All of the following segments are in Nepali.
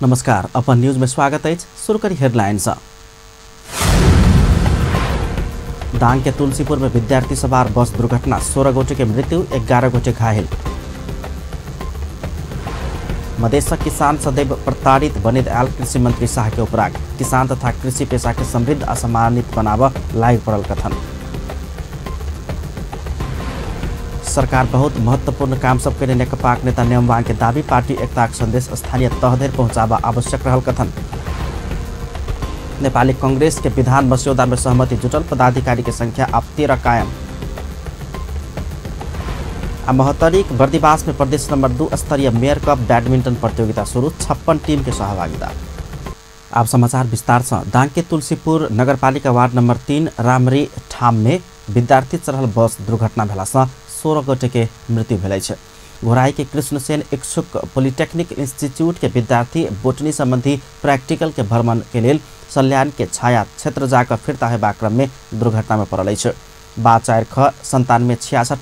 नमस्कार, अपन न्यूज में स्वागत है। शुरू करी हेडलाइंस। दाङ के तुलसीपुर में विद्यार्थी सवार बस दुर्घटना, 16 गोटे के मृत्यु, 11 गोटे घायल। मधेशक किसान सदैव प्रताड़ित बनित आयल कृषि मंत्री शाह के उपराग, किसान तथा कृषि पेशा के समृद्ध असम्मानित बनाव लाग पड़ल कथन। सरकार बहुत महत्वपूर्ण काम सब के नेकपा नेता नेमवाङ के दावी, पार्टी एकताक संदेश स्थानीय तह धरि पहुँचावा आवश्यक रहल कथन। नेपाली कांग्रेस के विधान मस्यौदा में सहमति जुटल, पदाधिकारी के संख्या अब 13 कायम। महोत्तरी बर्दिवास में प्रदेश नंबर 2 स्तरीय मेयर कप बैडमिंटन प्रतियोगिता शुरू, 56 टीम के सहभागिता। अब समाचार विस्तार से। दाङ के तुलसीपुर नगरपालिका वार्ड नंबर 3 रामरी ठाम में विद्यार्थी चढ़ल बस दुर्घटना भेला से 16 गोटे के मृत्यु भेल छै। घोराई के कृष्णसेन इच्छुक पॉलिटेक्निक इंस्टीट्यूट के विद्यार्थी बोटनी संबंधी प्रैक्टिकल के भ्रमण के लिए सल्यान के छाया क्षेत्र जाकर फिरता हेबा क्रम में दुर्घटना में पड़ल छै। 4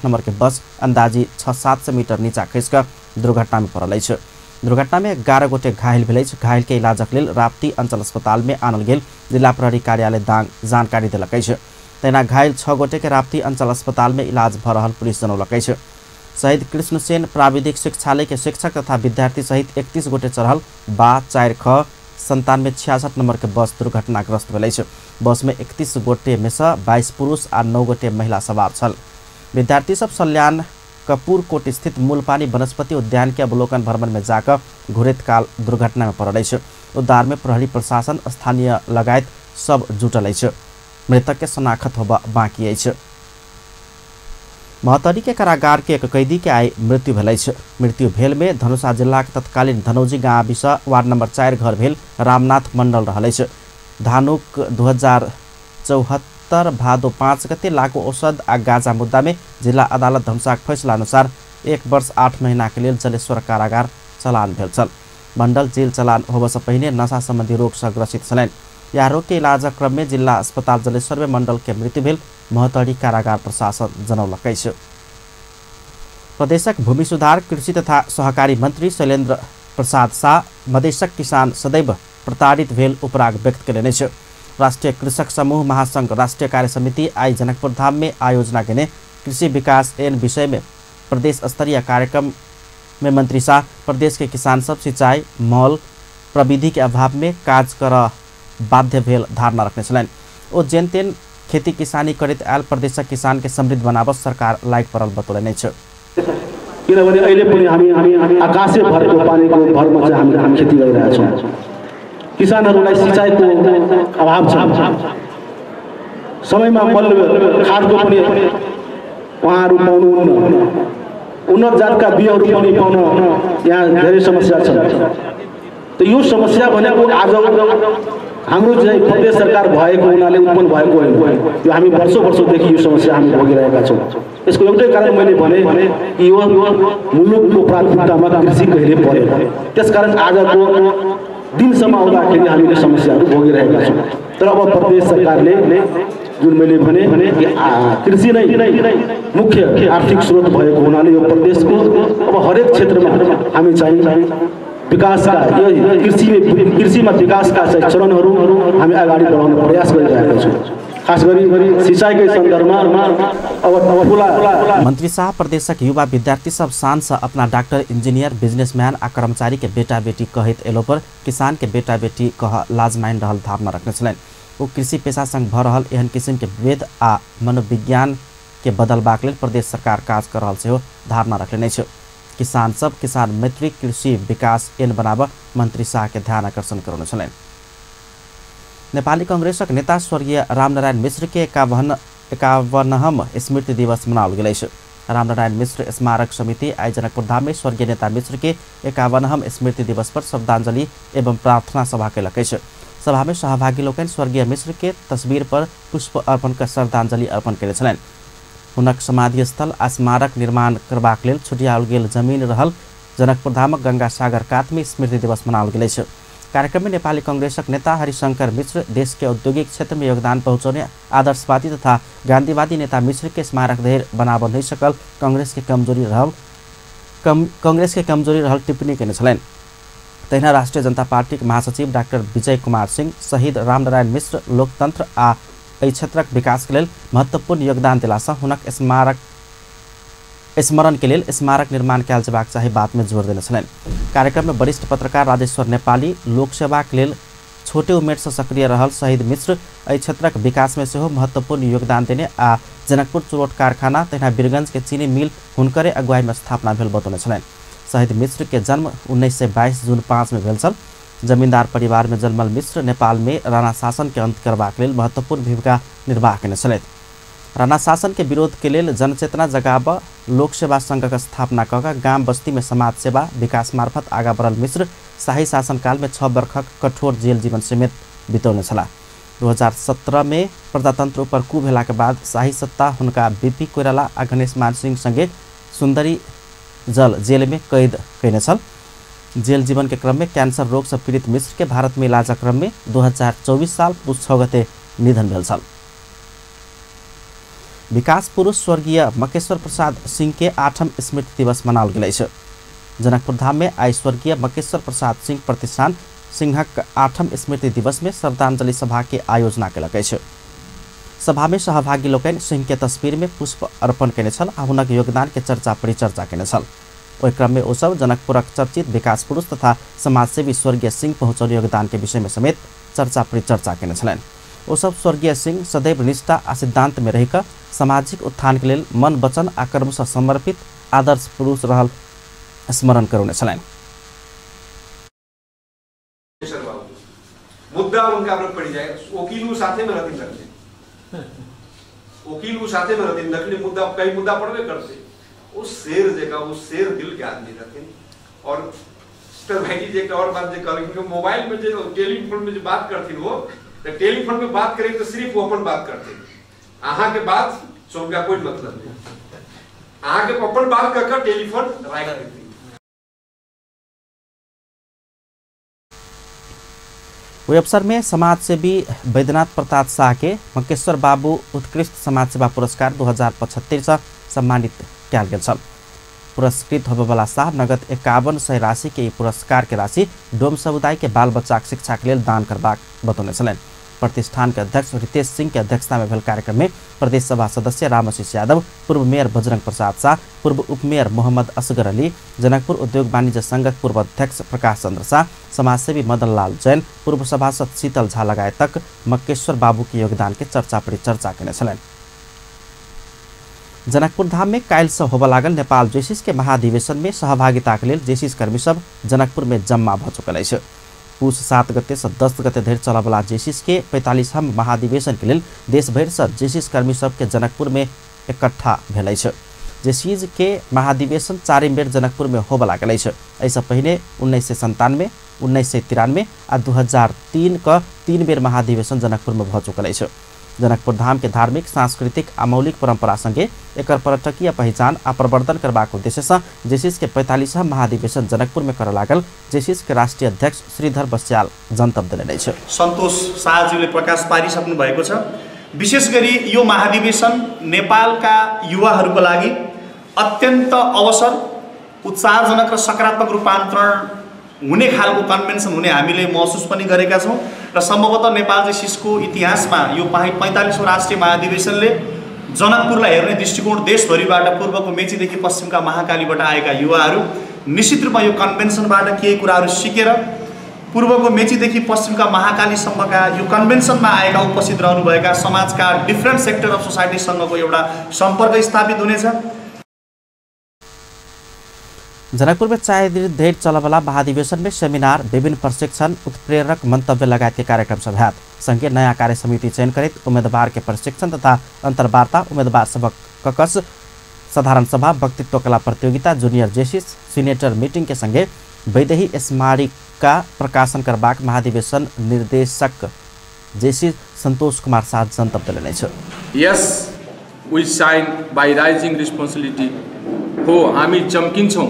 नंबर के बस अंदाजी 600-700 मीटर नीचा खसिक दुर्घटना में पड़ल छै। दुर्घटना में 11 गोटे घायल भेल छै। घायल के इलाजक लेल राप्ती अंचल अस्पताल में आनल गेल जिला प्रहरी कार्यालय दाङ जानकारी देलकै छै। तेना घायल 6 गोटे के राप्ती अंचल अस्पताल में इलाज भ रहल पुलिस जनौलकै छै। शहीद कृष्णसेन प्राविधिक शिक्षालय के शिक्षक तथा विद्यार्थी सहित 31 गोटे चढ़ल 97 नंबर के बस दुर्घटनाग्रस्त भेल छै। बस में 31 गोटे में से 22 पुरुष आ 9 गोटे महिला सवार छल। विद्यार्थी सब सल्यान कपूरकोट स्थित मूलपानी वनस्पति उद्यान के अवलोकन भ्रमण में जाकर घुरैत काल दुर्घटना में पड़ल छै। उद्धार में प्रहरी प्रशासन स्थानीय लगायत सब जुटल छै। मृतक के शनाख्त होबा बाकी अछि। महोत्तरी के कारागार के एक कैदी के आई मृत्यु भेल छै। मृत्यु भेल में धनुषा जिला के तत्कालीन धनौजी गाविस वार्ड नंबर 4 घर भेल रामनाथ मंडल रहल छै। धानुक 2074 भादो 5 गते लागू औषध आ गांजा मुद्दा में जिला अदालत धनुषा के फैसला अनुसार 1 वर्ष 8 महीना के लिए जलेश्वर कारागार चलान भेल छल। मंडल जेल चलान होबे से पहिने नशा संबंधी रोग से ग्रसित छलनि। यह रोग के इलाज क्रम में जिला अस्पताल जलेश्वर में मंडल के मृत्यु भेल महोत्तरी कारागार प्रशासन जनौलकै छै। प्रदेशक भूमि सुधार, कृषि तथा सहकारी मंत्री शैलेन्द्र प्रसाद शाह मधेशक किसान सदैव प्रताड़ित भेल उपराग व्यक्त कयलनि छै। राष्ट्रीय कृषक समूह महासंघ राष्ट्रीय कार्य समिति आई जनकपुर धाम में आयोजना केने कृषि विकास एन विषय में प्रदेश स्तरीय कार्यक्रम में मंत्री शाह प्रदेश के किसान सब सिंचाई मल प्रविधि के अभाव में काज कर बाध्य भेल धारणा रखने छलनि। ओ जेन तेन खेती किसानी करैत आयल प्रदेशक किसान के समृद्ध बनावत सरकार लाग पड़ल बतौलनि छै। किनभने अहिले पनि हामी आकाशे भरेको पानीको भरमा चाहिँ हामी खेती गरिरहेका छौँ। किसानहरूलाई सिँचाइको अभाव छ। समयमा मल खादको पनि उहाँहरू पाउनुहुन्न। उन्नत जातका बिउहरू पनि पाउन यहाँ धेरै समस्या छ। त यो समस्या भनेको आज हाम्रो चाहिँ प्रदेश सरकार भएको हुनाले उत्पन्न भएको होइन। यो हामी वर्षौँदेखि यो समस्या हामी भोगिरहेका छौँ। यसको एउटै कारण मैले भने कि यो मुलुकको प्राथमिकतामा कृषि कहिले परेन। त्यसकारण आजको दिनसम्म आउँदाखेरि हामीले समस्याहरू भोगिरहेका छौँ। तर अब प्रदेश सरकारले जुन मैले भने कि कृषि नै मुख्य आर्थिक स्रोत भएको हुनाले यो प्रदेशको अब हरेक क्षेत्रमा हामी चाहिँ विकास का कृषि में विकास का चरणहरू हामी अगाडि बढाउन प्रयास गरिरहेका छौँ। खास गरी सिंचाई के संदर्भ में मंत्री शाह प्रदेशक युवा विद्यार्थी सब शान से अपना डॉक्टर इंजीनियर बिजनेसमैन आ कर्मचारी के बेटा बेटी कहत एलो पर किसान के बेटा बेटी कह लाजमाइन रहल धारणा रखने छलनि। वो कृषि पेशा संग भ रहल एहन किसिम के वेद आ मनोविज्ञान के बदलबाक लेल प्रदेश सरकार काज कर रहल सेहो धारणा रखने छै। किसान सब किसान मैत्री कृषि विकास एन बनाव मंत्री शाह के ध्यान आकर्षण करौने छलनि। नेपाली कांग्रेसक नेता स्वर्गीय रामनारायण मिश्र के 51वां स्मृति दिवस मनाओल गेल अछि। रामनारायण मिश्र स्मारक समिति आई जनकपुर धाम में स्वर्गीय नेता मिश्र के 51वां स्मृति दिवस पर श्रद्धांजलि एवं प्रार्थना सभा कयलक अछि। सभा में सहभागी लोकनि स्वर्गीय मिश्र के तस्वीर पर पुष्प अर्पण कर श्रद्धांजलि अर्पण कयने छलनि। हुनक समाधि स्थल आ स्मारक निर्माण करबाक लेल छुटियाओल गेल जमीन रहल जनकपुर धामक गंगा सागर कात में स्मृति दिवस मनाओल गेल अछि। कार्यक्रम में नेपाली कांग्रेसक नेता हरिशंकर मिश्र देश के औद्योगिक क्षेत्र में योगदान पहुँचाने आदर्शवादी तथा गांधीवादी नेता मिश्र के स्मारक देर बनाब नहीं सकल कांग्रेस के कमजोरी रहल टिप्पणी कयने छलनि। तहिना राष्ट्रिय जनता पार्टी महासचिव डाक्टर विजय कुमार सिंह, शहीद रामनारायण मिश्र लोकतन्त्र आ एहि क्षेत्रक विकास के लेल महत्वपूर्ण योगदान देलासँ हुनक स्मरण के लेल स्मारक निर्माण कयल जेबाक चाही बात में जोर देने छलनि। कार्यक्रम में वरिष्ठ पत्रकार राजेश्वर नेपाली लोकसेवा के लेल छोटे उमेर से सक्रिय रहल शहीद मिश्र एहि क्षेत्रक विकास में सेहो महत्वपूर्ण योगदान देने आ जनकपुर चुरोट कारखाना तहिना वीरगंज के चीनी मिल हुनकरे अगुवाई में स्थापना भेल बतौने छलनि। शहीद मिश्र के जन्म 1922 जून 5 में भेल छल। जमींदार परिवार में जन्मल मिश्र नेपाल में राणा शासन के अंत करबाक लेल महत्वपूर्ण भूमिका निर्वाह केने छलथि। राणा शासन के विरोध के लेल जनचेतना जगाब लोक सेवा संघ का स्थापना कऽ गाम बस्ती में समाज सेवा विकास मार्फत आगा बढ़ल मिश्र शाही शासनकाल में 6 वर्षक कठोर जेल जीवन समेत बितौने छलाह। 2017 में प्रजातंत्र ऊपर कू भेला के बाद शाही सत्ता हुनका बीपी कोइराला आ गणेश मान सिंह संगे सुंदरी जल जेल में कैद कैने छल। जेल जीवन के क्रम में कैंसर रोग से पीड़ित मिश्र के भारत में इलाज क्रम में 2024 साल पुस 6 गते निधन भेल छल। विकास पुरुष स्वर्गीय मकेश्वर प्रसाद सिंह के 8म स्मृति दिवस मनाओल गेल अछि। जनकपुर धाम में आई स्वर्गीय मकेश्वर प्रसाद सिंह प्रतिष्ठान सिंहक 8म स्मृति दिवस में श्रद्धांजलि सभा के आयोजना कयलक अछि। सभा में सहभागी लोकनि सिंह के तस्वीर में पुष्प अर्पण केने छल आ हुनक योगदान के चर्चा परिचर्चा केने छल। ओहि क्रम में ओसभ जनकपुरक चर्चित विकास पुरुष तथा समाजसेवी स्वर्गीय सिंह पहुँचल योगदान के विषय में समेत चर्चा परिचर्चा केने छलनि। ओसभ स्वर्गीय सिंह सदैव निष्ठा आ सिद्धांत में रहिकऽ सामाजिक उत्थान के लेल मन वचन आ कर्म से समर्पित आदर्श पुरुष रहल स्मरण करौने छलनि। मुद्दा उनका पर पड़ जाए वकील साथे में रहती रखते वकील साथे में रहती नकली मुद्दा कई मुद्दा पड़वे करते उस शेर जगह उस शेर दिल के आदमी रहते। और भाई जी एक और बात जो मोबाइल में जो टेलीफोन में जो बात करती वो टेलीफोन में बात करें तो सिर्फ वो अपन बात करते अहाँ के बात से उनका कोई मतलब नहीं। अहाँ के अपन बात कर टेलीफोन राइट करती। वही अवसर में समाजसेवी बैद्यनाथ प्रताप शाह के मकेश्वर बाबू उत्कृष्ट समाज सेवा पुरस्कार 2075 से सम्मानित कयल गेल छल। पुरस्कृत होबेवाला शाह नगद 5100 राशि के पुरस्कार के राशि डोम समुदाय के बाल बच्चा शिक्षा के लिए दान करबाक बतौने छलनि। प्रतिष्ठान के अध्यक्ष रितेश सिंह के अध्यक्षता में भेल कार्यक्रम में प्रदेश सभा सदस्य रामआशीष यादव, पूर्व मेयर बजरंग प्रसाद शाह, पूर्व उपमेयर मोहम्मद असगर अली, जनकपुर उद्योग वाणिज्य संघक पूर्व अध्यक्ष प्रकाश चंद्र शाह, समाजसेवी मदन लाल जैन, पूर्व सभासद शीतल झा लगायत तक मकेश्वर बाबू के योगदान के चर्चा परिचर्चा केने छलनि। जनकपुर धाम में काल्हि से होबऽ लागल नेपाल जेसिस के महाधिवेशन में सहभागिता के लेल जेसिस कर्मी सब जनकपुर में जम्मा भ चुकल अछि। पुष 7 गते से 10 गते धरि चलयवला जेसिस के 45हम महाधिवेशन के लेल देश भरि से जेसिस कर्मी सब के जनकपुर में इकट्ठा भेल अछि। जेसिस के महाधिवेशन 4 बेर जनकपुर में होबऽ लागल अछि। एहिसँ पहिने 1997, 1993 आ 2003 क 3 बेर महाधिवेशन जनकपुर में भ चुकल अछि। जनकपुर धाम के धार्मिक, सांस्कृतिक आ मौलिक परंपरा संगे एकर पर्यटकीय पहचान आ प्रवर्धन करबाक उद्देश्य से जेसिस के 45हम महाधिवेशन जनकपुर में कर लागल जेसिस के राष्ट्रीय अध्यक्ष श्रीधर बस्याल जनतब दिने छ। सन्तोष शाहजीले प्रकाश पारिसक्नु भएको छ। विशेष गरी यो महाधिवेशन नेपालका युवाहरूको लागि अत्यन्त अवसर, उत्साहजनक र सकारात्मक रूपान्तरण हुने खालको कन्भेन्सन हुने हामीले महसुस पनि गरेका छौँ र सम्भवतः नेपाल जेसिसको इतिहासमा यो 45औं राष्ट्रिय महाधिवेशनले जनकपुरलाई हेर्ने दृष्टिकोण देशभरिबाट पूर्वको मेचीदेखि पश्चिमका महाकालीबाट आएका युवाहरू निश्चित रूपमा यो कन्भेन्सनबाट केही कुराहरू सिकेर पूर्वको मेचीदेखि पश्चिमका महाकालीसम्मका यो कन्भेन्सनमा आएका उपस्थित रहनुभएका समाजका डिफ्रेन्ट सेक्टर अफ सोसाइटीसँगको एउटा सम्पर्क स्थापित हुनेछ। जनकपुर में 4 दिन धरि चलयवला महाधिवेशन में सेमिनार, विभिन्न प्रशिक्षण, उत्प्रेरक मंतव्य लगायत के कार्यक्रम सब हैत। संगे नया कार्य समिति चयन करित उम्मीदवार के प्रशिक्षण तथा अंतर्वार्ता, उम्मीदवार सबक ककस, साधारण सभा, वक्तित्व कला प्रतियोगिता, जूनियर जेसिस, सीनेटर मीटिंग के संगे वैदेही स्मारिका प्रकाशन करबाक महाधिवेशन निर्देशक जेसिस संतोष कुमार शाह जनतब दिने छ। Yes we shine by rising responsibility हो हामी चम्किन्छौँ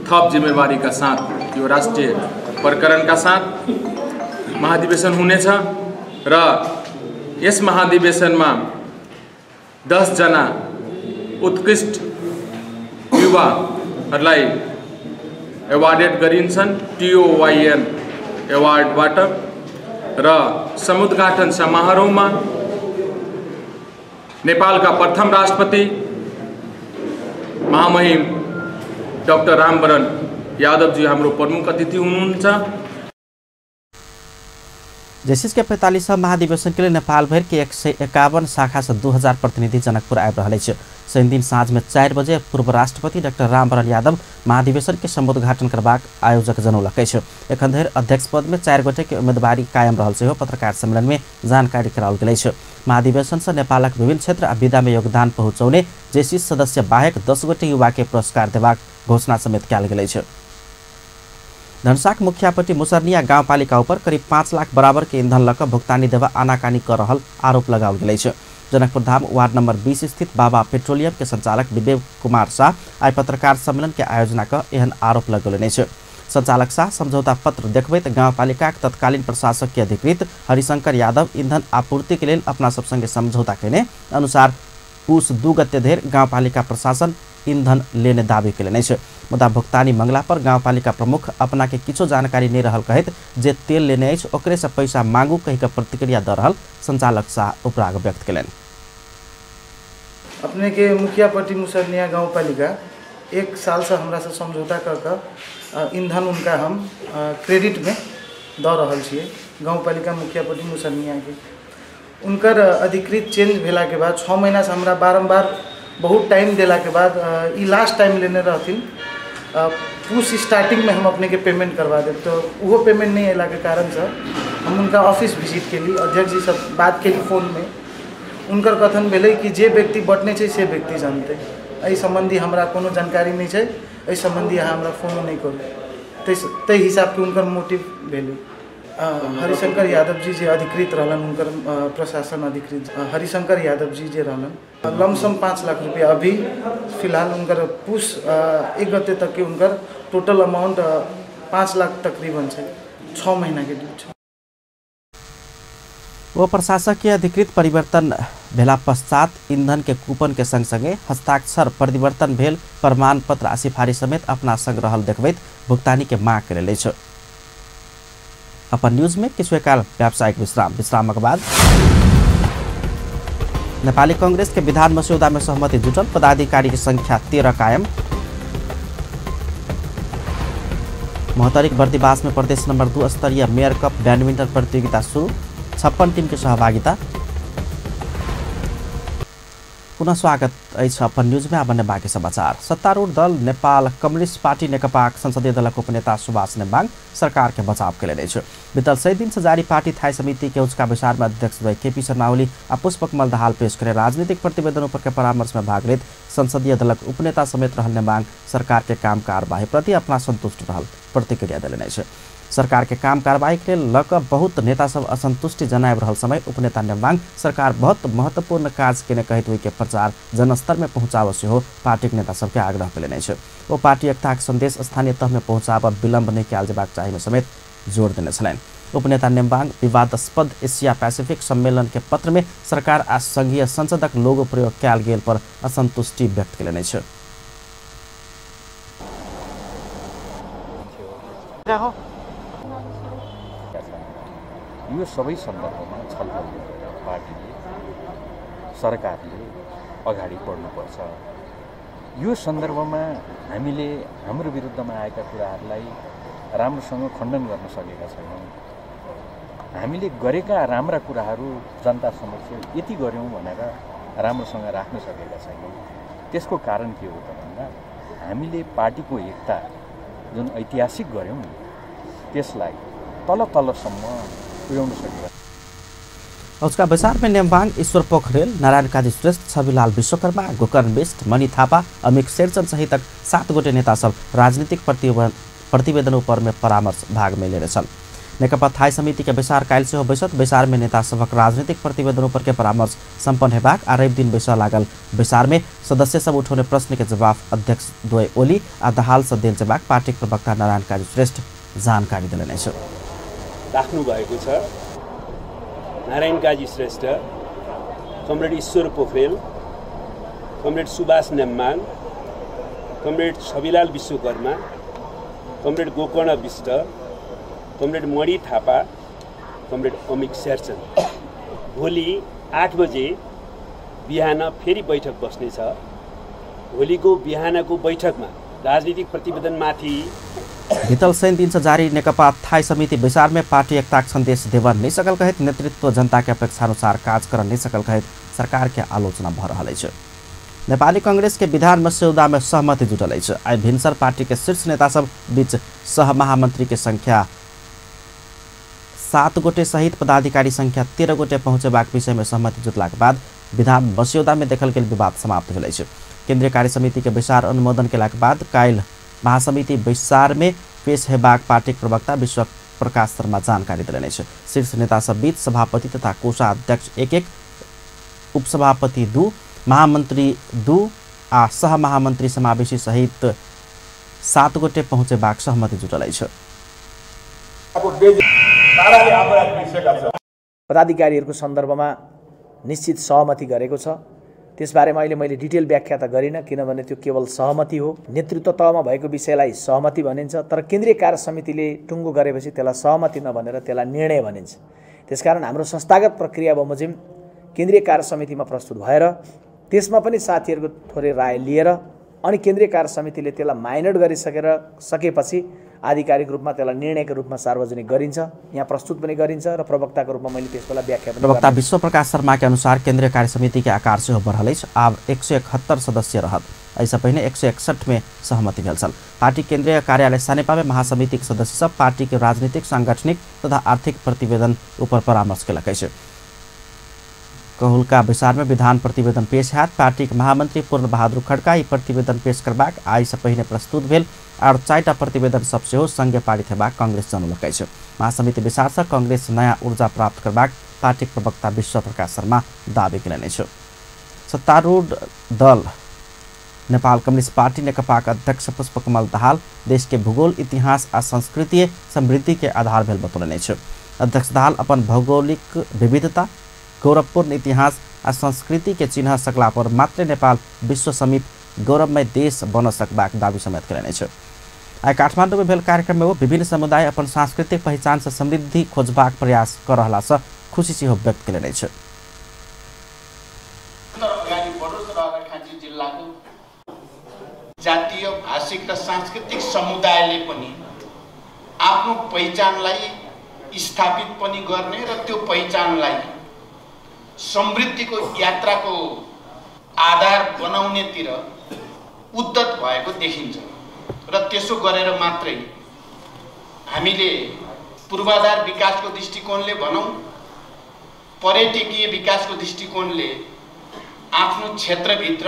थप जिम्मेवारी का साथ यो राष्ट्रीय प्रकरण का साथ महाधिवेशन हुनेछ र यस महाधिवेशन में 10 जना उत्कृष्ट युवाहरूलाई एवार्डेड गरिन्छन् TOYN एवार्डबाट र समुद्घाटन समारोहमा नेपालका प्रथम राष्ट्रपति महामहिम डाक्टर रामवरण यादवजी हाम्रो प्रमुख अतिथि हुनुहुन्छ। जेसिस के 45 महाधिवेशन के लिए नेपाल भर के 151 शाखा से 2000 प्रतिनिधि जनकपुर आए रहे छे। शनि दिन साँझ में 4 बजे पूर्व राष्ट्रपति डाक्टर रामवरण यादव महाधिवेशन के समुद्घाटन करबाक आयोजक जनौलकै छ। एखन धरि अध्यक्ष पद में 4 गोटे के उम्मीदवारी कायम रहल सेहो पत्रकार सम्मेलन में जानकारी कराओल गेलै छ। महाधिवेशन से नेपालक विभिन्न क्षेत्र आ विधा में योगदान पहुँचाउने जेसिस सदस्य बाहेक 10 गोटे युवा के पुरस्कार देबाक घोषणा समेत कयल गेलै छ। धनसाक मुखियापट्टि मुसरनिया गाउँपालिका उपर करीब 5 लाख बराबर के ईंधन लक भुक्तानी देवा आनाकानी कर रहल आरोप लगाओल गेलै छ। जनकपुर धाम वार्ड नंबर 20 स्थित बाबा पेट्रोलियम के संचालक विवेक कुमार शाह आई पत्रकार सम्मेलन के आयोजना कर एहन आरोप लगौलनि छ। संचालक शाह समझौता पत्र देखबैत गाउँपालिका के तत्कालीन प्रशासक के अधिकृत हरिशंकर यादव ईंधन आपूर्ति के लेल अपना सब संगे समझौता केने अनुसार पुस 2 गते धरि गाउँपालिका प्रशासन ईंधन लेने दावी केलनि छ। मुदा भुक्तानी मंगला पर गाउँपालिका प्रमुख अपना के किछो जानकारी नहीं रहल कहत जे तेल लेने अछि ओकरे से पैसा मांगू कहि के प्रतिक्रिया द रहल संचालक शाह उपराग व्यक्त केलनि। अपने के मुखियापट्टि मुसरनिया गाउँपालिका 1 साल से हमरा से समझौता कर ईंधन उनका हम क्रेडिट में द रहल छिए। गाउँपालिका मुखियापट्टि मुसरनिया के उनकर अधिकृत चेंज भेला के बाद 6 महीना से हमरा बारंबार बहुत टाइम देला के बाद ई लास्ट टाइम लेने रहथिन पुश स्टार्टिंग में हम अपने के पेमेंट करवा दे, तो वो पेमेंट नहीं अला के कारण से हम उनका ऑफिस विजिट के लिए अध्यक्ष जी सब बात के लिए फोन में उनकर कथन भेलै कि जे व्यक्ति बटने छै से व्यक्ति जानते एहि संबंधी हमरा कोनो जानकारी नहीं छै, एहि संबंधी अहाँ हमरा फोन नहीं करू। तै हिसाब के उनकर मोटिव भेलै। हरिशंकर यादव जी जे अधिकृत रहलन उनकर प्रशासन अधिकृत हरिशंकर यादव जी जे रहलन लमसम 5 लाख रुपया अभी फिलहाल उनकर पुश 1 गते तक के उनकर टोटल अमाउंट 5 लाख तकरीबन है 6 महीना के ड्यू है। वो प्रशासकीय अधिकृत परिवर्तन भेला पश्चात ईंधन के कूपन के संग संगे हस्ताक्षर परिवर्तन भेल प्रमाण पत्र आ सिफारिश समेत अपना संग रहल देखबैत भुगतानी के मांग करेले छ। अपन न्यूज में किछु काल व्यावसायिक विश्रामक बाद नेपाली कांग्रेस के विधान मस्यौदा में सहमति जुटल, पदाधिकारी की संख्या 13 कायम। मोहतरिक बर्दीवास में प्रदेश नंबर 2 स्तरीय मेयर कप बैडमिंटन प्रतियोगिता शुरू, 56 टीम की सहभागिता। पुनः स्वागत अछि अपन न्यूज में। अब बाँकी समाचार। सत्तारूढ़ दल नेपाल कम्युनिस्ट पार्टी नेकपा संसदीय दलक उपनेता सुभाष नेम्बाङ सरकार के बचाव केले छ। बीतल 6 दिन से जारी पार्टी थाई समिति के उच्च विचार में अध्यक्ष केपी शर्मा ओली आ पुष्पकमल दाहाल पेश करे राजनीतिक प्रतिवेदन पर के परामर्श में भाग लेत संसदीय दलक उपनेता समेत रहल नेम्बाङ सरकार के काम कार्यवाही प्रति अपना संतुष्ट रहल प्रतिक्रिया दिलेने छ। सरकार के काम कार्यवाही के लक बहुत नेता सब असंतुष्टि जनाब रहल समय उपनेता नेम्बाङ सरकार बहुत महत्वपूर्ण काज केने कहत हुई के प्रचार जनस्तर में पहुँचाव से हो पार्टी के नेता सबके आग्रह केने छ। वो पार्टी एकता के संदेश स्थानीय तह में पहुँचाव विलम्ब नहीं कयल जेबाक चाही में समेत जोड़ देने छलैन। उपनेता नेम्बाङ विवादास्पद एशिया पैसिफिक सम्मेलन के पत्र में सरकार आ संघीय संसदक लोगो प्रयोग कयल गेल पर असंतुष्टि व्यक्त केने छ। यो सबै सन्दर्भमा छलफल गरेर पार्टीले सरकारले अगाडि बढ्नुपर्छ। यो सन्दर्भमा हामीले हाम्रो विरुद्धमा आएका कुराहरूलाई राम्रोसँग खण्डन गर्न सकेका छैनौँ। हामीले गरेका राम्रा कुराहरू जनता समक्ष यति गर्यौँ भनेर राम्रोसँग राख्न सकेका छैनौँ। त्यसको कारण के हो त भन्दा हामीले पार्टीको एकता जुन ऐतिहासिक गर्यौँ त्यसलाई तलसम्म पुर्याउन सकेका। उसका विचार में नेम्बाङ ईश्वर पोखरेल, नारायण काजी श्रेष्ठ, छविलाल विश्वकर्मा, गोकर्ण बिष्ट, मणि थापा, अमिक शेरचन सहित 7 गोटे नेता सब राजनीतिक प्रतिवेदन पर में परामर्श भाग में ले छन्। नेकपा थाई समिति के विचार काल से हो बैसत विचार में नेता सबक राजनीतिक प्रतिवेदन पर के परामर्श संपन्न हेबाक आ रवि दिन बैसा लागल। विचार में सदस्य सब उठाउने प्रश्न के जवाब अध्यक्ष द्वय ओली आ दाहाल से देल जेबाक पार्टी प्रवक्ता नारायण काजी श्रेष्ठ जानकारी दिने छ। राख्नु भएको छ। Narayan Kaji Shrestha, comrade Ishwar Pokharel, comrade Subhash Nembang, comrade Chhabilal Bishwakarma, comrade Gokarna Bista, comrade Mani Thapa, comrade Amik Sherchan भोलि 8 बजे बिहान फेरि बैठक बस्नेछ। भोलिको बिहानको बैठकमा राजनीतिक प्रतिवेदनमाथि भितल सैन दिन से जारी नेकपा थाई समिति विचार में पार्टी एकता संदेश देव नहीं सकल कहित नेतृत्व जनता के अपेक्षा अनुसार काज कर नहीं सकल कहित सरकार के आलोचना भ रहा है। नेपाली कांग्रेस के विधान मस्यौदा में सहमति जुटल है। आई भिनसर पार्टी के शीर्ष नेता सब बीच सह महामंत्री के संख्या 7 गोटे सहित पदाधिकारी संख्या 13 गोटे पहुंचेबाक विषय में सहमति जुटला के बाद विधान मस्यौदा में देखल गेल विवाद समाप्त भेल है। केंद्रीय कार्य समिति के विचार अनुमोदन के बाद काल्हि महासमिति विचार में पेश हेबाक पार्टी प्रवक्ता विश्व प्रकाश शर्मा जानकारी दिलनि। शीर्ष नेता सब बीच सभापति तथा कोषाध्यक्ष 1-1, उपसभापति 2, महामंत्री 2 आ सह महामंत्री समावेशी सहित 7 गोटे पहुंचेबाक सहमति जुटल है। पदाधिकारीहरूको सन्दर्भमा निश्चित सहमति गरेको छ। त्यसबारेमा अहिले मैले डिटेल व्याख्या त गरिनँ, किनभने त्यो केवल सहमति हो। नेतृत्व तहमा भएको विषयलाई सहमति भनिन्छ, तर केन्द्रीय कार्य समितिले टुङ्गो गरेपछि त्यसलाई सहमति नभनेर त्यसलाई निर्णय भनिन्छ। त्यसकारण हाम्रो संस्थागत प्रक्रिया बमोजिम केन्द्रीय कार्य समितिमा प्रस्तुत भएर त्यसमा पनि साथीहरूको थोरै राय लिएर अनि केन्द्रीय कार्य समितिले त्यसलाई माइनर सकेपछि आधिकारिक रूपमा त्यसलाई निर्णयको रूपमा सार्वजनिक गरिन्छ, यहाँ प्रस्तुत पनि गरिन्छ र प्रवक्ताको रूपमा मैले त्यसलाई व्याख्या पनि। प्रवक्ता विश्व प्रकाश शर्मा के अनुसार केंद्रीय कार्य समिति के आकार से बढ़ल अब 171 सदस्य रहत। ऐसा पहले 161 में सहमति भेल छल। पार्टी केंद्रीय कार्यालय सानेपा में महासमिति के सदस्य सब पार्टी के राजनीतिक, सांगठनिक तथा आर्थिक प्रतिवेदन ऊपर परामर्श केलक है। कहुलका विचार में विधान प्रतिवेदन पेश हैत। पार्टी के महामंत्री पूर्ण बहादुर खड्का ई प्रतिवेदन पेश करबाक आई से पहले प्रस्तुत भेल और 4टा प्रतिवेदन सबसे हो संघीय पारित हेबाक कांग्रेस जनौलक है। महासमिति विचार से कांग्रेस नया ऊर्जा प्राप्त करबाक पार्टी प्रवक्ता विश्व प्रकाश शर्मा दावी केलनि। सत्तारूढ़ दल नेपाल कम्युनिस्ट पार्टी नेकपाका अध्यक्ष पुष्पकमल दाहाल देश के भूगोल, इतिहास आ संस्कृति समृद्धि के आधार भेल बतौलनि। अध्यक्ष दाहाल अपन भौगोलिक विविधता, गौरवपूर्ण इतिहास आ संस्कृति के चिन्ह सकला पर मात्र नेपाल विश्व समीप गौरवमय देश बन सकबाक दावी समेत केलनि। आई काठमाडौँ में भेल कार्यक्रम में वो विभिन्न समुदाय अपन सांस्कृतिक पहचान से समृद्धि खोजबाक प्रयास कर रहला से खुशी सेहो व्यक्त केलनि। जातीय, भाषिक र सांस्कृतिक समुदायले पनि आफ्नो पहिचानलाई स्थापित पनि गर्ने र त्यो पहिचानलाई समृद्धिको यात्राको आधार बनाउनेतिर उद्यत भएको देखिन्छ र त्यसो गरेर मात्रै हामीले पूर्वाधार विकासको दृष्टिकोणले भनौं, पर्यटकीय विकासको दृष्टिकोणले आफ्नो क्षेत्रभित्र,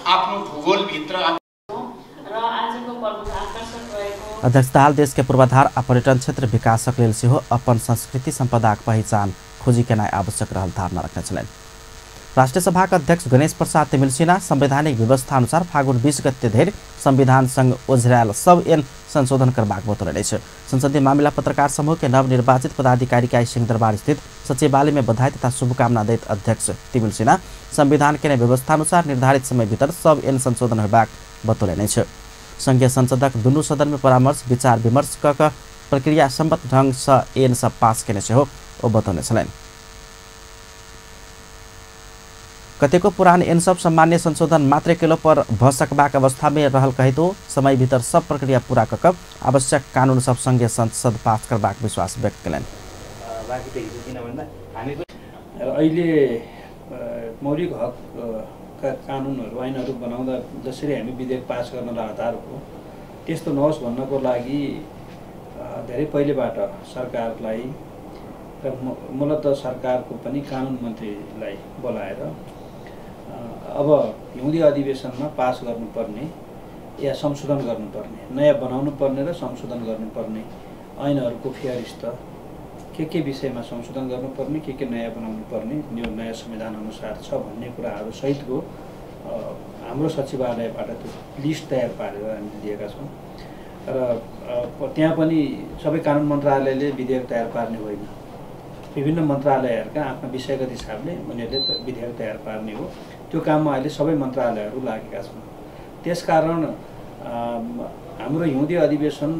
आफ्नो भूगोलभित्र अध्यक्ष दाहाल देश के पूर्वाधार आ पर्यटन क्षेत्र विकासक लेल सेहो अपन संस्कृति संपदाक पहिचान खोजी केनाइ आवश्यक रहल धारणा रखने छलनि। राष्ट्रिय सभा का अध्यक्ष गणेश प्रसाद तिमिल सिन्हा संवैधानिक व्यवस्था अनुसार फागुन 20 गते धरि संविधान संघ ओझरायल सब ऐन संशोधन करबाक बतौलनि। संसदीय मामिला पत्रकार समूह के नवनिर्वाचित पदाधिकारी के सिंहदरबार स्थित सचिवालय में बधाई तथा शुभकामना दैत अध्यक्ष तिमिल सिन्हा संविधान के व्यवस्था अनुसार निर्धारित समय भीतर सब ऐन संशोधन होबाक बतौलनि। संघीय संसदक दुनू सदन में परामर्श विचार विमर्श क प्रक्रिया सम्मत ढंग से ऐन सब पास केने सेहो ओ बतौने छलनि। कतेको पुरान ऐन सब सामान्य संशोधन मात्रै केलो पर भ सकबाक अवस्था में रहल कहितो समय भीतर सब प्रक्रिया पूरा क आवश्यक कानून सब संघीय संसद पास करबाक विश्वास व्यक्त केलनि। अहिले मौलिक हक का कानुनहरू, ऐनहरू बनाउँदा जसरी हामी विधेयक पास गर्नलाई आधार हो त्यस्तो नहोस् भन्नको लागि धेरै पहिलेबाट सरकारलाई र मूलत सरकारको पनि कानुन मन्त्रीलाई बोलाएर अब हिउँदे अधिवेशनमा पास गर्नुपर्ने या संशोधन गर्नुपर्ने, नयाँ बनाउनु पर्ने र संशोधन गर्नुपर्ने ऐनहरूको फेरिस्त के विषयमा संशोधन गर्नुपर्ने, के नयाँ बनाउनु पर्ने, यो नयाँ संविधान अनुसार छ भन्ने कुराहरू सहितको हाम्रो सचिवालयबाट त्यो लिस्ट तयार पारेर हामीले दिएका छौँ र त्यहाँ पनि सबै कानुन मन्त्रालयले विधेयक तयार पार्ने होइन, विभिन्न मन्त्रालयहरूका आफ्ना विषयगत हिसाबले उनीहरूले विधेयक तयार पार्ने हो। त्यो काममा अहिले सबै मन्त्रालयहरू लागेका छन्। त्यसकारण हाम्रो हिउँदे अधिवेशन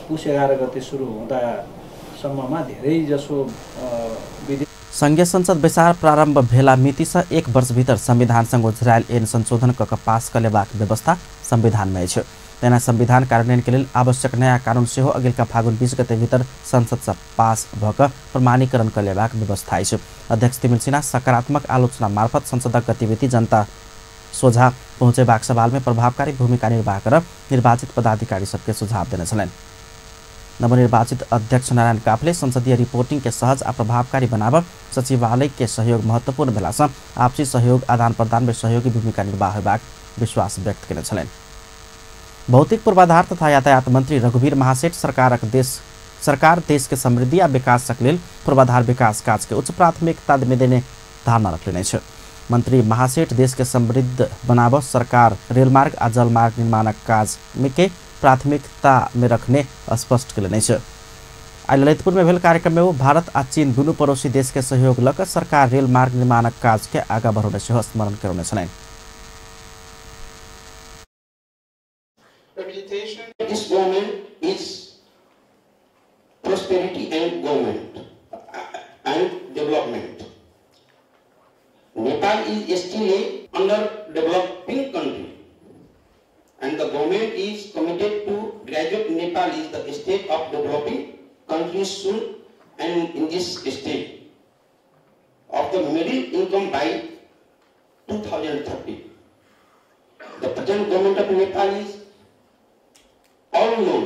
पुस 11 गते सुरु हुँदासम्ममा धेरैजसो संघीय संसद बैसार प्रारंभ भेला मिति से 1 वर्षभित्र संविधानसँग उझरायल ऐन संशोधन कऽ पास करेबाक व्यवस्था संविधानमै छ। तेना संविधान कार्यान्वयन के लेल आवश्यक नयाँ कानून सेहो अगिलका फागुन 20 गते भीतर संसद से पास भऽ प्रमाणीकरण करेबाक व्यवस्था छ। अध्यक्ष तिमिल सिन्हा सकारात्मक आलोचना मार्फत संसदक गतिविधि जनता सोझा पहुँचेबाक सवालमा प्रभावकारी भूमिका निर्वाह कर निर्वाचित पदाधिकारी सबके सुझाव देने छलैन। नवनिर्वाचित अध्यक्ष नारायण काफले संसदीय रिपोर्टिंग के सहज आ प्रभावकारी बनाव सचिवालय के सहयोग महत्वपूर्ण भेलासँ आपसी सहयोग आदान प्रदान में सहयोगी भूमिका निर्वाह होबाक विश्वास व्यक्त केने छलैन। भौतिक पूर्वाधार तथा यातायात मंत्री रघुवीर महासेठ सरकार देश के समृद्धि आ विकासक लेल पूर्वाधार विकास काज के उच्च प्राथमिकता में देने धारणा रखने छ। मंत्री महासेठ देश के समृद्ध बनाव सरकार रेलमार्ग आ जलमार्ग निर्माणक काज के प्राथमिकता में रखने स्पष्ट करेने छ। आई ललितपुर में भेल कार्यक्रम में वो भारत आ चीन दुनू पड़ोसी देश के सहयोग लग सरकार रेल मार्ग निर्माणक काज के आगा बढ़ाने से स्मरण करने छलैन। This government is prosperity and government and development. Nepal is still a underdeveloping country, and the government is committed to graduate Nepal is the state of developing countries soon, and in this state of the middle income by 2030. The present government of Nepal is all known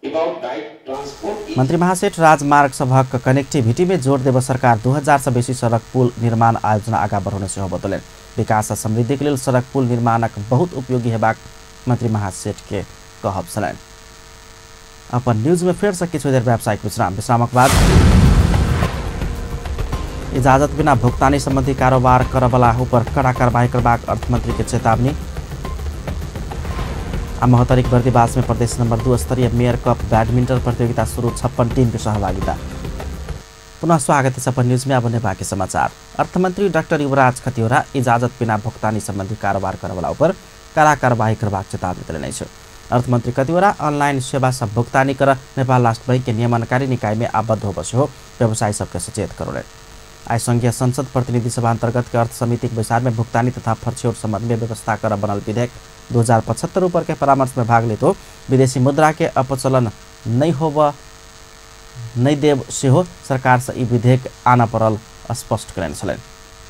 about right transport. मंत्री महासेठ राजमार्ग सभक कनेक्टिविटी में जोड़ देव सरकार 2000 से बेसी सड़क पुल निर्माण आयोजना आगा बढ़ाने से बतौलन। विकास आ समृद्धि के लिए सड़क पुल निर्माणक बहुत उपयोगी हेबाक मंत्री महासेठ के कहब छलैन। अपन न्यूज में फिर से किछु देर व्यावसायिक विश्रामक बाद इजाजत बिना भुगतानी संबंधी कारोबार करबला ऊपर कड़ा कार्रवाई करबाक अर्थमंत्री के चेतावनी। महोत्तरी बर्दीबास में प्रदेश नंबर 2 स्तरीय मेयर कप बैडमिंटन प्रतियोगिता शुरू 56 टीम की सहभागिता। पुनः स्वागत है सपन न्यूज में। अब बाकी समाचार। अर्थमंत्री डॉक्टर युवराज खतिवड़ा इजाजत बिना भुगतानी संबंधी कारोबार करबला ऊपर कड़ा कार्रवाई करबाक चेतावनी दिले छ। अर्थमंत्री खतिवड़ा ऑनलाइन सेवा से भुगतानी कर नेपाल राष्ट्र बैंक के नियमनकारी निकाय में आबद्ध हो बसे हो व्यवसायी सबके सचेत करोले। आज संघीय संसद प्रतिनिधि सभा अंतर्गत के अर्थ समिति के बैसार में भुगतानी तथा फर्छौट संबंध में व्यवस्था कर बनल विधेयक 2075 ऊपर के परामर्श में भाग ले तो विदेशी मुद्रा के अपचलन नहीं देव से हो सरकार से ई विधेयक आना परल स्पष्ट करेन छलैन।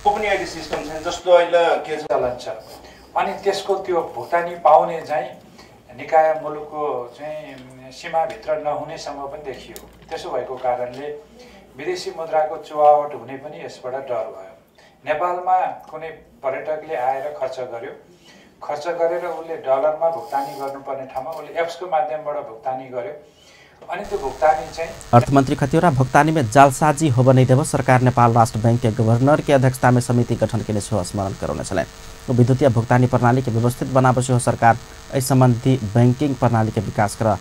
गोपनीय सिस्टम छ जस्तो अहिले के चलन छ अनि त्यसको त्यो भुक्तानी पाउने चाहिँ निकाय मुलुकको चाहिँ सीमा भित्र नहुनेसम्म पनि देखियो। त्यसो भएको कारणले विदेशी मुद्राको चुहावट हुने पनि यसबाट डर भयो। नेपालमा कुनै पर्यटकले आएर खर्च गर्यो, खर्च गरेर उसले डलरमा भुक्तानी गर्नुपर्ने ठाउँमा उसले एप्सको माध्यमबाट भुक्तानी गर्यो अनि त्यो भुक्तानी चाहिँ अर्थमंत्री खतिवड़ा भुगतानी में जालसाजी हो नहीं देव सरकार नेपाल राष्ट्र बैंक के गवर्नर की अध्यक्षता में समिति गठन के लिए स्मरण कराने छलैन। विद्युतीय भुगतानी प्रणाली के व्यवस्थित बनावे से सरकार इस संबंधी बैंकिंग प्रणाली के विकास कर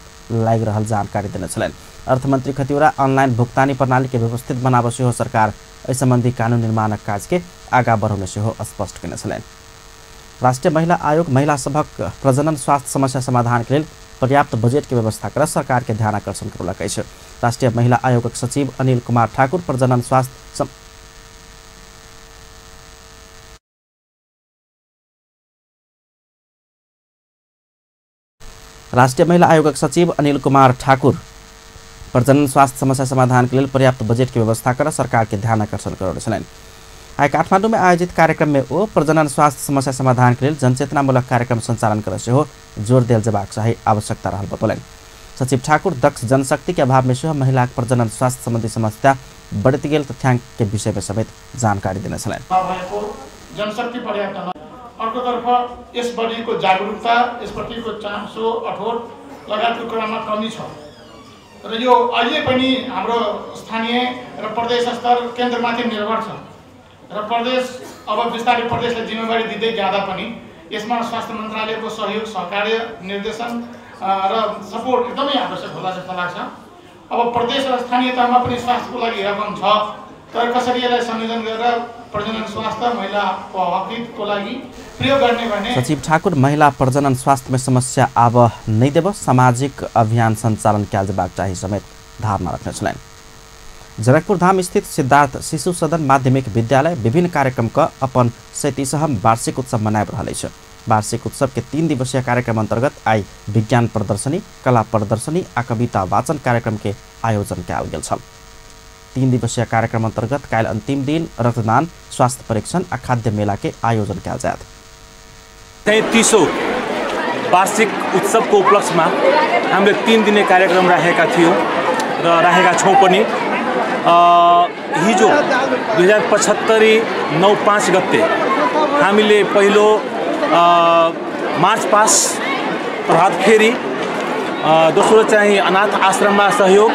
लाग रहल जानकारी देने छलैन। अर्थमंत्री खतिवड़ा ऑनलाइन भुगतानी प्रणाली के व्यवस्थित बनावे से सरकार इस संबंधी कानून निर्माण काज के आगा बढ़ाने से स्पष्ट केने छलैन। राष्ट्रीय महिला आयोग महिला सभक प्रजनन स्वास्थ्य समस्या समाधान के लिए पर्याप्त बजेट की व्यवस्था कर सरकार के ध्यान आकर्षण करलकै छ। राष्ट्रीय महिला आयोगक सचिव अनिल कुमार ठाकुर प्रजनन स्वास्थ्य राष्ट्रीय महिला आयोगक सचिव अनिल कुमार ठाकुर प्रजनन स्वास्थ्य समस्या समाधान के लिए पर्याप्त बजेट की व्यवस्था कर सरकार के ध्यान आकर्षण करने छलैन। आज काठमाडौँ में आयोजित कार्यक्रम में वो प्रजनन स्वास्थ्य समस्या समाधान के लिए जनचेतनामूलक कार्यक्रम संचालन कर से हो जोर दिल जबाक चाहे आवश्यकता रहल बतौलन। सचिव ठाकुर दक्ष जनशक्ति के अभाव में से महिला प्रजनन स्वास्थ्य संबंधी समस्या बढ़ती गेल तथ्याङ्क के विषय में समेत जानकारी देने छलैन। जनशक्ति पर्याप्त न अर्कोतर्फ यस बढीको जागरुकता यसप्रतिको चासो अठोट लगायतको कुरामा कमी छ र यो अहिले पनि हाम्रो स्थानीय र प्रदेश स्तर केन्द्रमाथि निर्भर छ र प्रदेश अब विस्तारै प्रदेशले जिम्मेवारी दिँदै जाँदा पनि यसमा स्वास्थ्य मन्त्रालयको सहयोग सहकार्य निर्देशन र सपोर्ट एकदमै आवश्यक होला जस्तो लाग्छ। अब प्रदेश र स्थानीय तहमा पनि स्वास्थ्यको लागि रकम छ तर कसरी यसलाई संयोजन गरेर प्रजनन स्वास्थ्य महिलाको हकको लागि प्रयोग गर्ने भने सचिव ठाकुर महिला प्रजनन स्वास्थ्य में समस्या आब नहीं देव सामाजिक अभियान संचालन कैल जेबाक चाही समेत धारणा रखने छलैन। जनकपुर धाम स्थित सिद्धार्थ शिशु सदन माध्यमिक विद्यालय विभिन्न कार्यक्रम का अपन 37वां वार्षिक उत्सव मनाब रहा है। वार्षिक उत्सव के 3 दिवसीय कार्यक्रम अंतर्गत आई विज्ञान प्रदर्शनी, कला प्रदर्शनी आ कविता वाचन कार्यक्रम के आयोजन कैल गेल छल। 3 दिवसीय कार्यक्रम अंतर्गत काल अंतिम दिन रक्तदान, स्वास्थ्य परीक्षण आ खाद्य मेला के आयोजन कैल जात। 33औं वार्षिक उत्सवको उपलक्ष्यमा हामीले 3 दिने कार्यक्रम राखेका थियौँ र राखेका छौँ पनि। हिजो 2075 9/5 गते हामीले पहिलो मार्च पास्ट प्रभात फेरी, दोस्रो चाहिँ अनाथ आश्रममा सहयोग,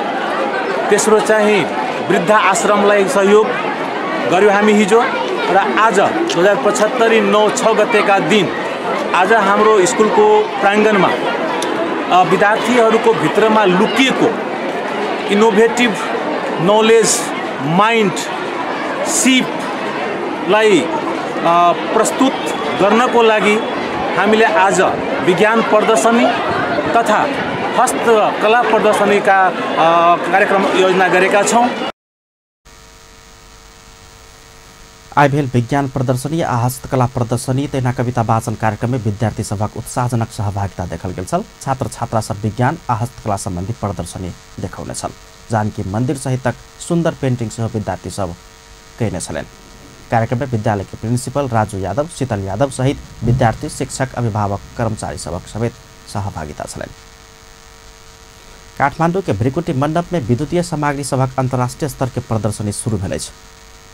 तेस्रो चाहिँ वृद्ध आश्रमलाई सहयोग गर्यो हामी हिजो। र आज 2075 9/6 गतेका दिन आज हाम्रो स्कुलको प्राङ्गणमा विद्यार्थीहरूको भित्रमा लुकिएको इनोभेटिभ नलेज माइन्ड सिपलाई प्रस्तुत गर्नको लागि हामीले आज विज्ञान प्रदर्शनी तथा हस्तकला प्रदर्शनीका कार्यक्रम योजना गरेका छौँ। आइभेल विज्ञान प्रदर्शनी आ हस्तकला प्रदर्शनी तथा कविता वाचन कार्यक्रम में विद्यार्थी सभक उत्साहजनक सहभागिता देखल गेल छल। छात्र छात्रा सब विज्ञान आ हस्तकला संबंधी प्रदर्शनी देखौने छल। जानकी मंदिर सहितक सुंदर पेंटिंग सह विद्यार्थी सब कहने छलेन। कार्यक्रम में विद्यालय के प्रिंसिपल राजू यादव, शीतल यादव सहित विद्यार्थी, शिक्षक, अभिभावक, कर्मचारी सबक समेत सहभागिता छलेन। काठमाडौँ के भ्रिकुटी मंडप में विद्युतीय सामग्री सबक अंतर्राष्ट्रीय स्तर के प्रदर्शनी शुरू भेल अछि।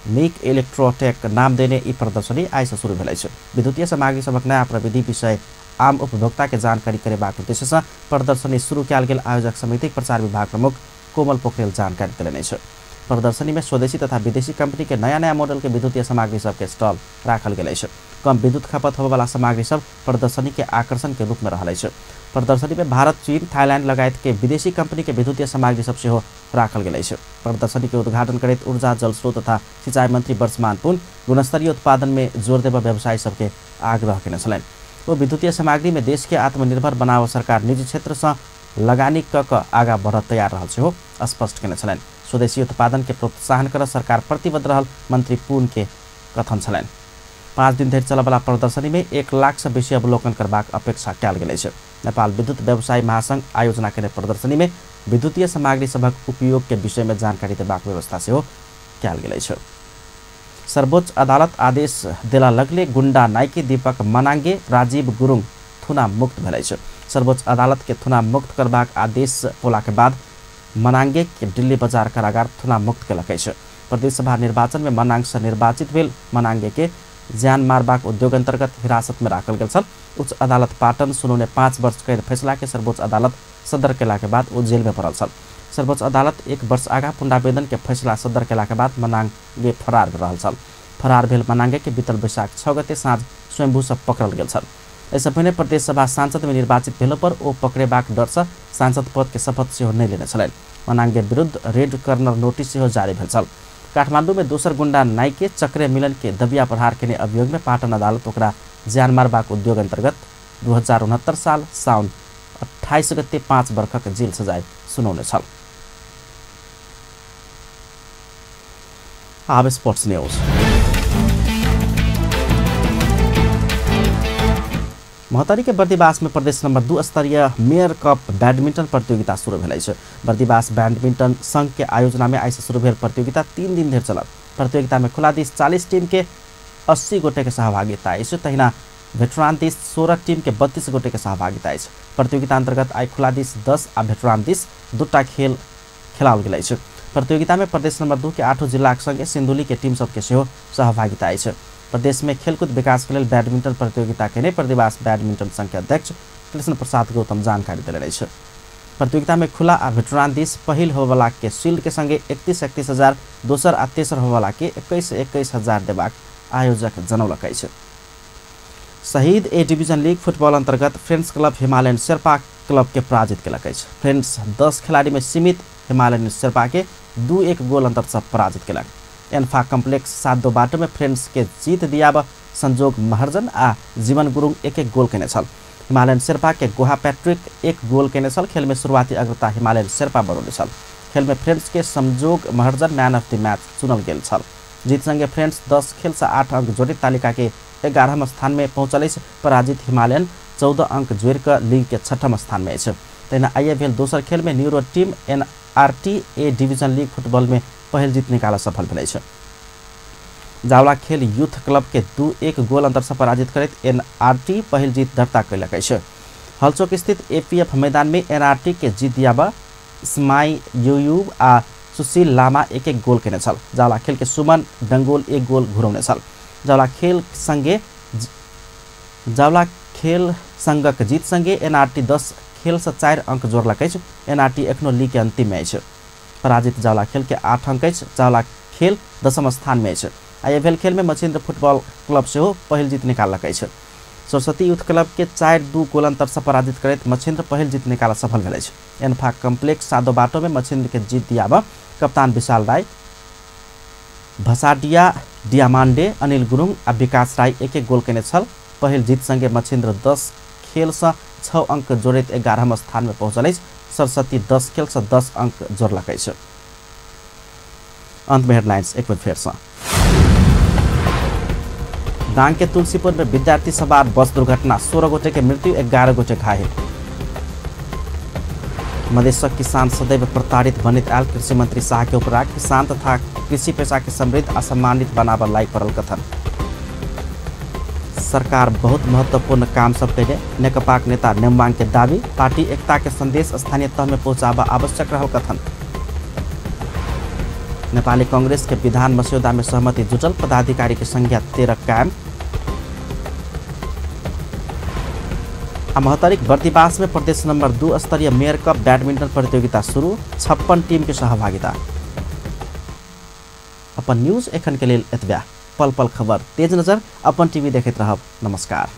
निक इलेक्ट्रोटेक नाम देने ई प्रदर्शनी आई से शुरू भेल अछि। विद्युतीय सामग्री सबक नया प्रविधि विषय आम उपभोक्ता के जानकारी करेबाक उद्देश्य से प्रदर्शनी शुरू कैल गेल। आयोजक समिति प्रचार विभाग प्रमुख कोमल पोखरेल जानकारी देलनि छ। प्रदर्शनी में स्वदेशी तथा विदेशी कंपनी के नया नया मॉडल के विद्युतीय सामग्री सबके स्टॉल राखल गेल अछि। कम विद्युत खपत होबे वाला सामग्री सब प्रदर्शनी के आकर्षण के रूप में रहल अछि। प्रदर्शनी में भारत, चीन, थाईलैंड लगायत के विदेशी कंपनी के विद्युतीय सामग्री सब सेहो राखल गेल अछि। प्रदर्शनी के उद्घाटन करैत ऊर्जा, जल स्रोत तथा सिंचाई मंत्री वर्षमान पुन गुणस्तरीय उत्पादन में जोर देबा व्यवसायी सबके आग्रह केने छलनि। वो विद्युतीय सामग्री में देश के आत्मनिर्भर बनाव सरकार निजी क्षेत्र से लगानी क आगा बढ़ तैयार रहल सेहो स्पष्ट केने छलनि। स्वदेशी उत्पादन के प्रोत्साहन कर सरकार प्रतिबद्ध रहल मंत्री पुन के कथन छलनि। 5 दिन धरि चलबला प्रदर्शनी में 1 लाख से बेसी अवलोकन करबाक अपेक्षा कैल गेल अछि। नेपाल विद्युत व्यवसायी महासंघ आयोजना केने प्रदर्शनी में विद्युतीय सामग्री सबक उपयोग के विषय में जानकारी देबाक व्यवस्था सेहो कैल गेल अछि। सर्वोच्च अदालत आदेश देला लगले गुंडा नायकी दीपक मनांगे, राजीव गुरुङ थुना मुक्त भेल अछि। सर्वोच्च अदालत के थुना मुक्त करबाक आदेश पोला के बाद मनांगे के दिल्ली बाजार कारागार थुना मुक्त केलक अछि। प्रदेश सभा निर्वाचन में मनांग से निर्वाचित भेल मनांगे के जान मारबाक उद्योग अंतर्गत हिरासत में राखल गेल छल। उच्च अदालत पाटन सुनौने 5 वर्ष कैद फैसला के सर्वोच्च अदालत सदर केला के बाद वो जेल में पड़ल छल। सर्वोच्च अदालत 1 वर्ष आगा पुनरावेदन के फैसला सदर केला के बाद मनांगे फरार रहल छल। फरार भेल मनांगे के बीतल वैशाख 6 गते साँझ स्वयंभू से पकड़ल गेल छल। ऐसे पहले प्रदेश सभा सांसद में निर्वाचित भेला पर ओ पकड़ेबाक डर से सांसद पद के शपथ सेहो नहीं लेने छलनि। मनांगे विरुद्ध रेड कर्नर नोटिस सेहो जारी भेल छल। काठमाडौँ में दोसर गुंडा नायके चक्रे मिलन के दबिया प्रहार केने अभियोग में पाटन अदालत ओकरा जान मारबाक उद्योग अंतर्गत 2069 साल साउन 28 गते 5 वर्षक जेल सजाय सुनौने छल। अब स्पोर्ट्स न्यूज। महतरी के बर्दिवास में प्रदेश नंबर 2 स्तरीय मेयर कप बैडमिंटन प्रतियोगिता शुरू भेल अछि। बर्दिवास बैडमिंटन संघ के आयोजना में आई से शुरू भेल प्रतियोगिता 3 दिन धरि चलत। प्रतियोगिता में खुला दिस 40 टीम के 80 गोटे के सहभागिता अछि, तहिना वेटरान दिस 16 टीम के 32 गोटे के सहभागिता अछि। प्रतियोगिता अंतर्गत आई खुला दिस 10 आ वेटरान दिस 2टा खेल खेलाओल गेल अछि। प्रतियोगिता में प्रदेश नंबर 2 के 8 जिला संगे सिंधुली के टीम सबके सेहो सहभागिता अछि। प्रदेश में खेलकूद विकास के लिए बैडमिंटन प्रतियोगिता के लिए बर्दिवास बैडमिंटन संघ के अध्यक्ष कृष्ण प्रसाद गौतम जानकारी देने अछि। प्रतियोगिता में खुला आ वेटरान दिस पहिल होवाला के शील्ड के संगे 31 हजार, दोसर आ तेसर होवाला के 21 हजार देबाक आयोजक जनौलक अछि। शहीद ए डिवीजन लीग फुटबॉल अंतर्गत friends club Himalayan Sherpa club के पराजित केलक अछि। फ्रेंड्स 10 खिलाड़ी में सीमित हिमालयन शेर्पा के 2-1 गोल अंतर से पराजित केलक। एन्फा कम्प्लेक्स 7-2 बाटोमा फ्रेन्ड्स के जीत दियाब संजोग महर्जन आ जीवन गुरुङ 1-1 गोल केने छल। हिमालयन शेर्पा के गोहा पैट्रिक 1 गोल केने छल। खेल में शुरुआती अग्रता हिमालयन शेर्पा बरौले छल। खेल में फ्रेन्ड्स के संजोग महर्जन मैन अफ द मैच चुनल गेल छल। जीतसँगै फ्रेन्ड्स 10 खेल से 8 अंक जोड़ी तालिका के 11वां स्थान में पहुंचल। पराजित हिमालयन 14 अंक जोड़ कर लीग के 6वां स्थान में है। तेना आईएफएल दोसर खेल में neuro team NRT A division league football में पहल जीत निकाल सफल भेल है। जावला खेल यूथ क्लब के 2-1 गोल अंतर से पराजित करत एनआरटी पहल जीत दर्ता कैलक है। हलचोक स्थित एपीएफ मैदान में एनआरटी के जीत दियाबा स्माई यूयूब आ सुशील लामा 1-1 गोल केने छल। जावला खेल के सुमन डंगोल 1 गोल घुरौने छल। जावला खेल संघक जीत संगे एनआरटी 10 खेल से 4 अंक जोड़लक। एनआरटी एखनो लीग के अंतिम में है। पराजित जावला खेल के 8 अंक। जावला खेल 10वां स्थान में है। आईएफएल खेल में मछिन्द्र फुटबॉल क्लब से पहल जीत निकालक है। सरस्वती यूथ क्लब के 4-2 गोल अंतर से पराजित करत मछिन्द्र पहल जीत निकाल सफल भेल है। एन्फा कम्प्लेक्स 7 बाटो में मछिन्द्र के जीत दियाब कप्तान विशाल राय, भसाडिया डियामान्डे, अनिल गुरुङ आ विकास राय 1-1 गोल केने छल। पहल जीत संगे मछिन्द्र 10 खेल से 6 अंक जोड़त 11वां स्थान में पहुंचल। सरस्वती 10 खेल से 10 अंक जोड़लक है। अंत में हेडलाइंस एक बार फिर से। दाङ के तुलसीपुर में विद्यार्थी सवार बस दुर्घटना, 16 गोटे के मृत्यु, 11 गोटे घायल। मधेशक किसान सदैव प्रताड़ित बनित आयल, कृषि मंत्री शाह के उपराग किसान तथा कृषि पेशा के समृद्ध असम्मानित बनाब लायक पड़ल कथन। सरकार बहुत महत्वपूर्ण काम सब कैले, नेकपाक नेता नेमवाङ के दावी। पार्टी एकता के संदेश स्थानीय तह में पहुंचाबा आवश्यक रहल कथन। नेपाली कांग्रेस के विधान मस्यौदा में सहमति जुटल, पदाधिकारी की संख्या 13 कायम। महोत्तरीक बर्दिवास में प्रदेश नंबर 2 स्तरीय मेयर कप बैडमिंटन प्रतियोगिता शुरू, 56 टीम की सहभागिता। अपन न्यूज एखन के लिए एतबा। पल पल खबर तेज नजर अपन टीवी देखते रहब। नमस्कार।